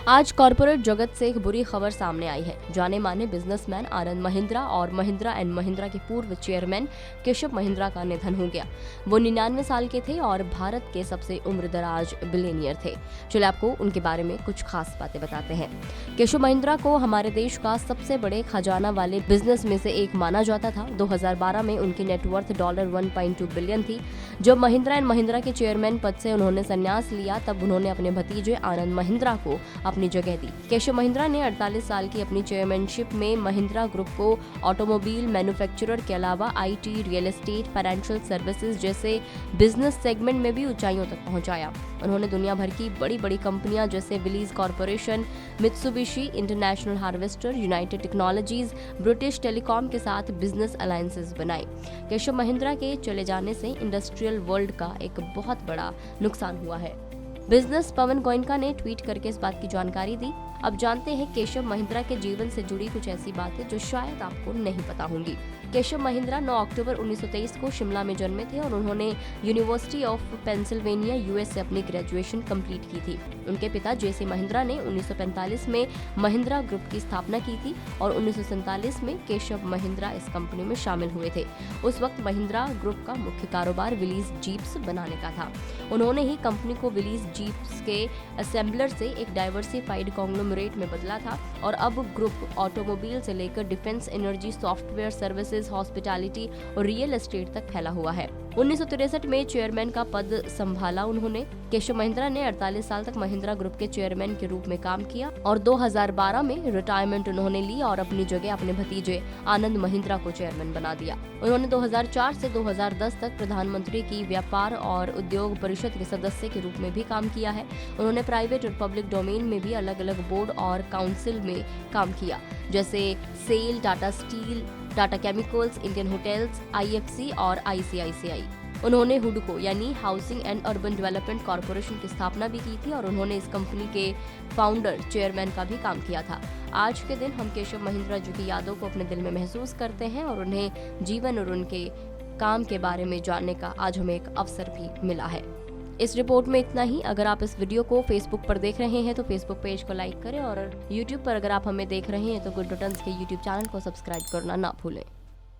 आज कॉर्पोरेट जगत से एक बुरी खबर सामने आई है। जाने माने बिजनेसमैन आनंद महिंद्रा और महिंद्रा एंड महिंद्रा के पूर्व चेयरमैन केशव महिंद्रा का निधन हो गया। वो 99 साल के थे और भारत के सबसे उम्रदराज बिलियनियर थे। चलिए आपको उनके बारे में कुछ खास बातें बताते हैं। केशव महिंद्रा को हमारे देश का सबसे बड़े खजाना वाले बिजनेस में से एक माना जाता था। 2012 में उनकी नेटवर्थ $1.2 बिलियन थी। जब महिंद्रा एंड महिंद्रा के चेयरमैन पद से उन्होंने संन्यास लिया, तब उन्होंने अपने भतीजे आनंद महिंद्रा को अपनी जगह दी। केशव महिंद्रा ने 48 साल की अपनी चेयरमैनशिप में महिंद्रा ग्रुप को ऑटोमोबाइल मैन्युफैक्चरर के अलावा IT, real estate, financial services जैसे बिजनेस सेगमेंट में भी ऊंचाइयों तक पहुंचाया। उन्होंने दुनिया भर की बड़ी बड़ी कंपनियां जैसे Willys Corporation, Mitsubishi, International Harvester, United Technologies, British Telecom के साथ बिजनेस अलायंसेस बनाए। केशव महिंद्रा के चले जाने से इंडस्ट्रियल वर्ल्ड का एक बहुत बड़ा नुकसान हुआ है। बिजनेस पवन गोयनका ने ट्वीट करके इस बात की जानकारी दी। अब जानते हैं केशव महिंद्रा के जीवन से जुड़ी कुछ ऐसी बातें जो शायद आपको नहीं पता होंगी। केशव महिंद्रा 9 अक्टूबर 1923 को शिमला में जन्मे थे और उन्होंने यूनिवर्सिटी ऑफ पेंसिल्वेनिया यूएस से अपनी ग्रेजुएशन कंप्लीट की थी। उनके पिता जेसी महिंद्रा ने 1945 में महिंद्रा ग्रुप की स्थापना की थी और 1947 में केशव महिंद्रा इस कंपनी में शामिल हुए थे। उस वक्त महिंद्रा ग्रुप का मुख्य कारोबार विलीज जीप्स बनाने का था। उन्होंने ही कंपनी को विलीज जीप्स के असेंबलर से एक डाइवर्सिफाइड कॉन्ग्लोमरेट में बदला था और अब ग्रुप ऑटोमोबाइल से लेकर defence, energy, software services, hospitality और रियल एस्टेट तक फैला हुआ है। 1963 में चेयरमैन का पद संभाला उन्होंने। केशव महिंद्रा ने 48 साल तक महिंद्रा ग्रुप के चेयरमैन के रूप में काम किया और 2012 में रिटायरमेंट उन्होंने ली और अपनी जगह अपने भतीजे आनंद महिंद्रा को चेयरमैन बना दिया। उन्होंने 2004 से 2010 तक प्रधानमंत्री की व्यापार और उद्योग परिषद के सदस्य के रूप में भी काम किया है। उन्होंने प्राइवेट और पब्लिक डोमेन में भी अलग अलग बोर्ड और काउंसिल में काम किया, जैसे SAIL, Tata Steel, Tata Chemicals, Indian Hotels, IFC और आईसीआईसीआई। उन्होंने हुडको यानी Housing and Urban Development Corporation की स्थापना भी की थी और उन्होंने इस कंपनी के फाउंडर, चेयरमैन का भी काम किया था। आज के दिन हम केशव महिंद्रा जी की यादों को अपने दिल में महसूस करते हैं और उन्हें जीवन और उनके काम के बारे में जानने का आज हमें एक अवसर भी मिला है। इस रिपोर्ट में इतना ही। अगर आप इस वीडियो को फेसबुक पर देख रहे हैं तो फेसबुक पेज को लाइक करें और यूट्यूब पर अगर आप हमें देख रहे हैं तो गुड रिटर्न्स के यूट्यूब चैनल को सब्सक्राइब करना ना भूलें।